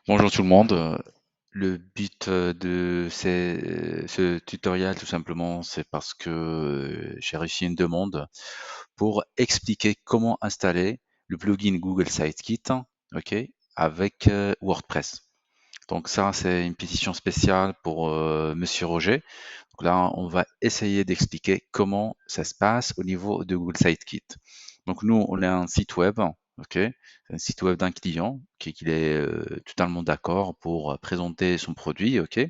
Bonjour tout le monde. Le but de ce tutoriel, tout simplement, c'est parce que j'ai reçu une demande pour expliquer comment installer le plugin Google Sitekit, ok, avec WordPress. Donc ça, c'est une pétition spéciale pour Monsieur Roger. Donc là, on va essayer d'expliquer comment ça se passe au niveau de Google Sitekit. Donc nous, on a un site web, ok, un site web d'un client qui est totalement d'accord pour présenter son produit, ok.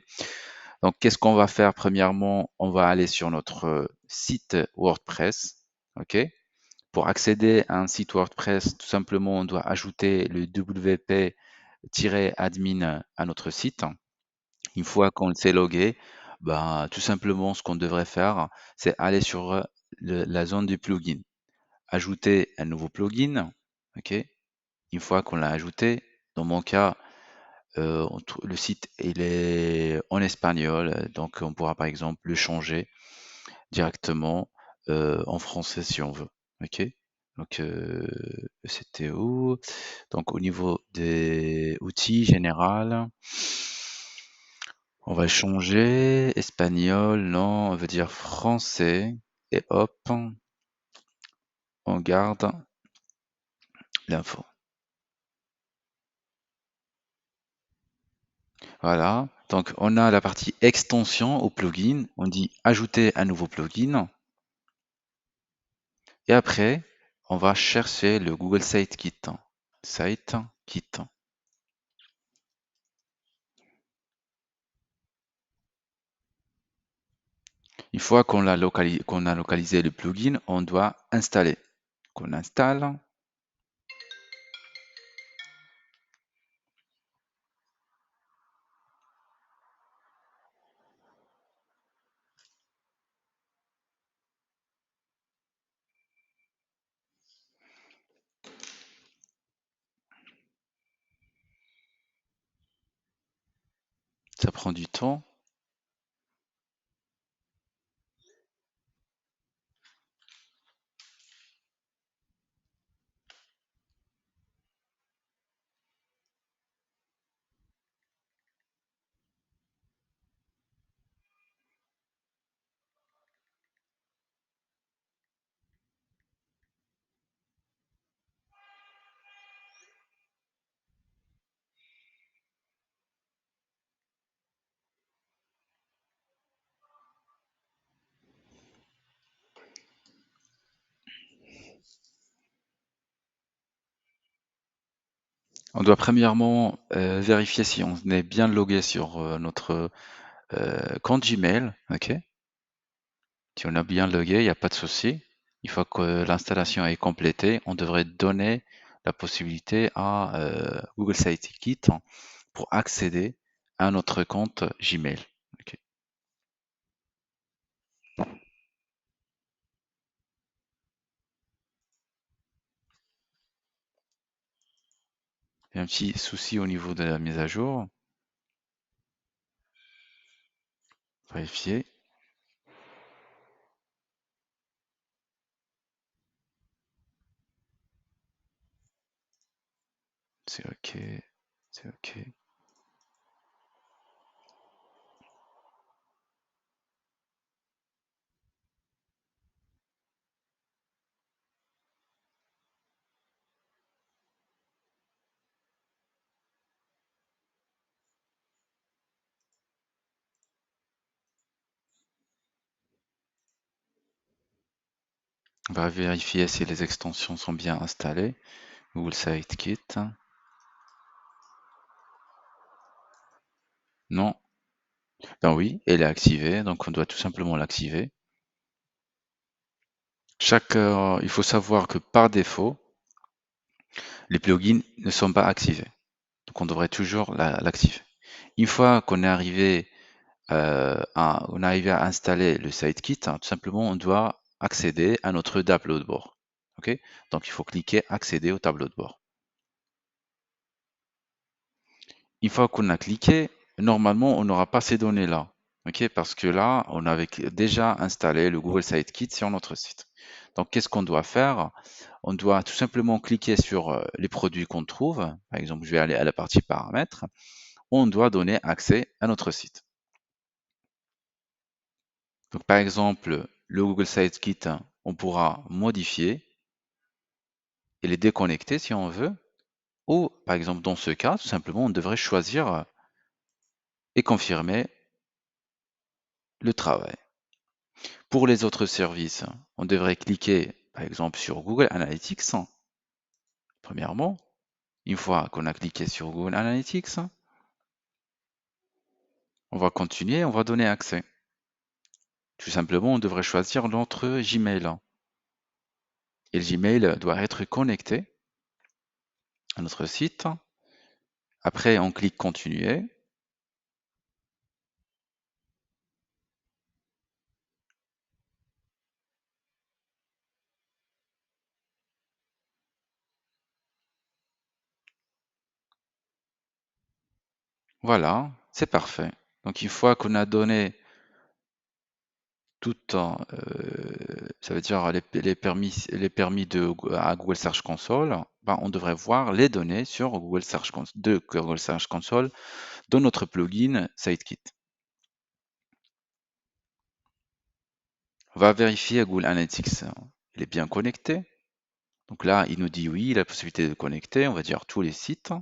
Donc qu'est-ce qu'on va faire? Premièrement, on va aller sur notre site WordPress, ok. Pour accéder à un site WordPress, tout simplement, on doit ajouter le wp-admin à notre site. Une fois qu'on s'est logué, ben, tout simplement, ce qu'on devrait faire, c'est aller sur la zone du plugin, ajouter un nouveau plugin, ok. Une fois qu'on l'a ajouté, dans mon cas, le site il est en espagnol, donc on pourra par exemple le changer directement en français si on veut, ok. Donc c'était où? Donc au niveau des outils général, on va changer espagnol, non, on veut dire français et hop, on garde l'info. Voilà, donc on a la partie extension au plugin, on dit ajouter un nouveau plugin et après on va chercher le Google Sitekit. Sitekit. Une fois qu'on a localisé le plugin, on doit installer. Qu'on installe, ça prend du temps. On doit premièrement vérifier si on est bien logué sur notre compte Gmail, ok? Si on a bien logué, il n'y a pas de souci. Une fois que l'installation est complétée, on devrait donner la possibilité à Google Sitekit pour accéder à notre compte Gmail. Ok. Il y a un petit souci au niveau de la mise à jour. Vérifier. C'est ok. C'est ok. On va vérifier si les extensions sont bien installées. Google Sitekit. Non. Ben oui, elle est activée, donc on doit tout simplement l'activer. Il faut savoir que par défaut, les plugins ne sont pas activés. Donc on devrait toujours l'activer. Une fois qu'on est arrivé, à installer le SiteKit, hein, tout simplement, on doit accéder à notre tableau de bord. Ok. Donc il faut cliquer accéder au tableau de bord. Une fois qu'on a cliqué, normalement, on n'aura pas ces données-là. Ok, parce que là, on avait déjà installé le Google Sitekit sur notre site. Donc, qu'est-ce qu'on doit faire? on doit tout simplement cliquer sur les produits qu'on trouve. Par exemple, je vais aller à la partie paramètres. On doit donner accès à notre site. Donc, par exemple, le Google Sitekit, on pourra modifier et les déconnecter si on veut. Ou, par exemple, dans ce cas, tout simplement, on devrait choisir et confirmer le travail. Pour les autres services, on devrait cliquer, par exemple, sur Google Analytics. Premièrement, une fois qu'on a cliqué sur Google Analytics, on va continuer, on va donner accès. Tout simplement, on devrait choisir notre Gmail. Et le Gmail doit être connecté à notre site. Après, on clique continuer. Voilà, c'est parfait. Donc, une fois qu'on a donné tout en, ça veut dire les permis à Google Search Console, ben, on devrait voir les données sur Google Search Console dans notre plugin Sitekit. On va vérifier Google Analytics, il est bien connecté. Donc là, il nous dit oui, il a la possibilité de connecter, on va dire tous les sites.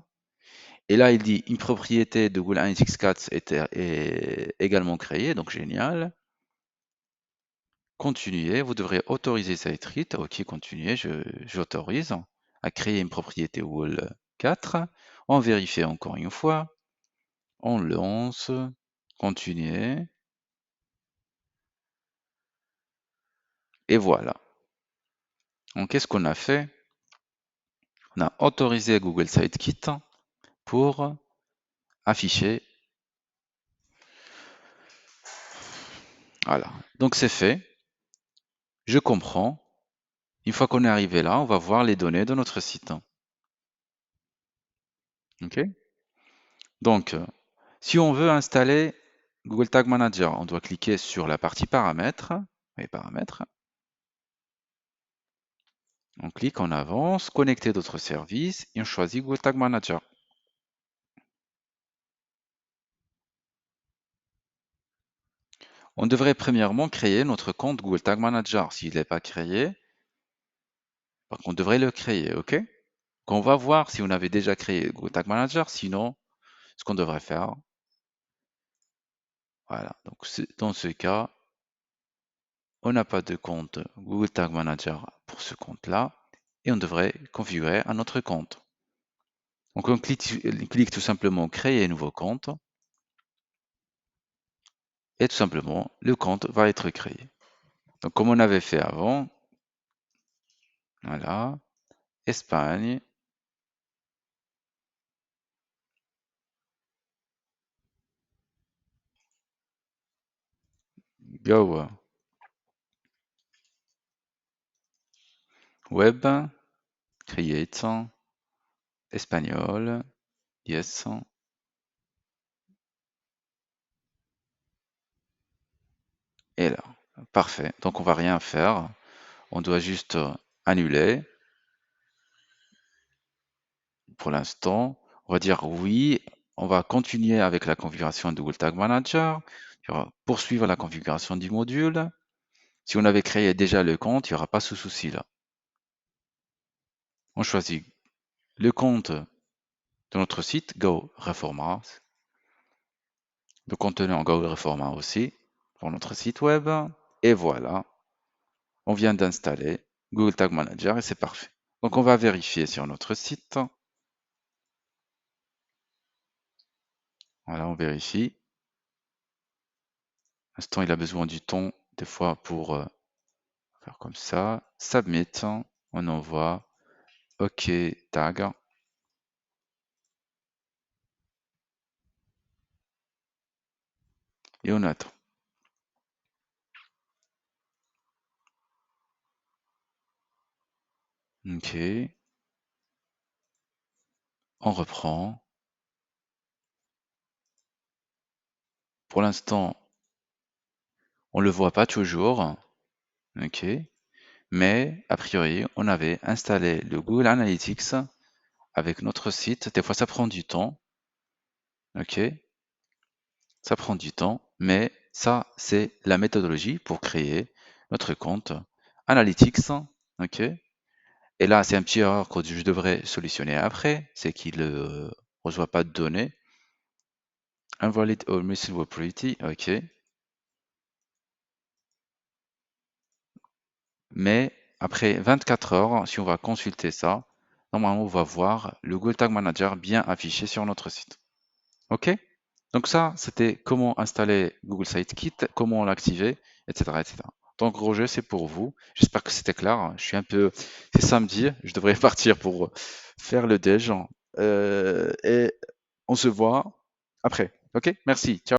Et là, il dit une propriété de Google Analytics 4 est également créée, donc génial. Continuez, vous devrez autoriser Sitekit. Ok, continuez, j'autorise à créer une propriété Google 4. On vérifie encore une fois. On lance, continuez. Et voilà. Donc, qu'est-ce qu'on a fait? On a autorisé Google Sitekit pour afficher. Voilà. Donc, c'est fait. Je comprends. Une fois qu'on est arrivé là, on va voir les données de notre site. Ok? Donc, si on veut installer Google Tag Manager, on doit cliquer sur la partie paramètres. Et paramètres. On clique, on avance, connecter d'autres services et on choisit Google Tag Manager. On devrait premièrement créer notre compte Google Tag Manager. S'il n'est pas créé, on devrait le créer, ok? On va voir si on avait déjà créé Google Tag Manager, sinon, ce qu'on devrait faire, voilà. Donc, dans ce cas, on n'a pas de compte Google Tag Manager pour ce compte-là et on devrait configurer un autre compte. Donc, on clique tout simplement créer un nouveau compte et tout simplement, le compte va être créé. Donc, comme on avait fait avant, voilà, Espagne, go, web, create, espagnol, yes, et là, parfait. Donc, on va rien faire. On doit juste annuler pour l'instant. On va dire oui. On va continuer avec la configuration de Google Tag Manager. On va poursuivre la configuration du module. Si on avait créé déjà le compte, il n'y aura pas ce souci-là. On choisit le compte de notre site, Go Reforma. Le contenu en Go Reforma aussi pour notre site web. Et voilà, on vient d'installer Google Tag Manager et c'est parfait. Donc on va vérifier sur notre site. Voilà, on vérifie. L'instant, il a besoin du temps des fois pour faire comme ça. Submit, on envoie. OK, tag. Et on attend. OK, on reprend. Pour l'instant, on ne le voit pas toujours. OK, Mais a priori, on avait installé le Google Analytics avec notre site. Des fois, ça prend du temps, ok? Ça prend du temps, mais ça, c'est la méthodologie pour créer notre compte Analytics, ok? Et là, c'est un petit erreur que je devrais solutionner après, c'est qu'il ne reçoit pas de données. Invalid or missing property, ok. Mais après 24 heures, si on va consulter ça, normalement, on va voir le Google Tag Manager bien affiché sur notre site. OK? Donc ça, c'était comment installer Google Sitekit, comment l'activer, etc., etc. Donc Roger, c'est pour vous. J'espère que c'était clair. C'est samedi, je devrais partir pour faire le déj. Et on se voit après. OK? Merci. Ciao.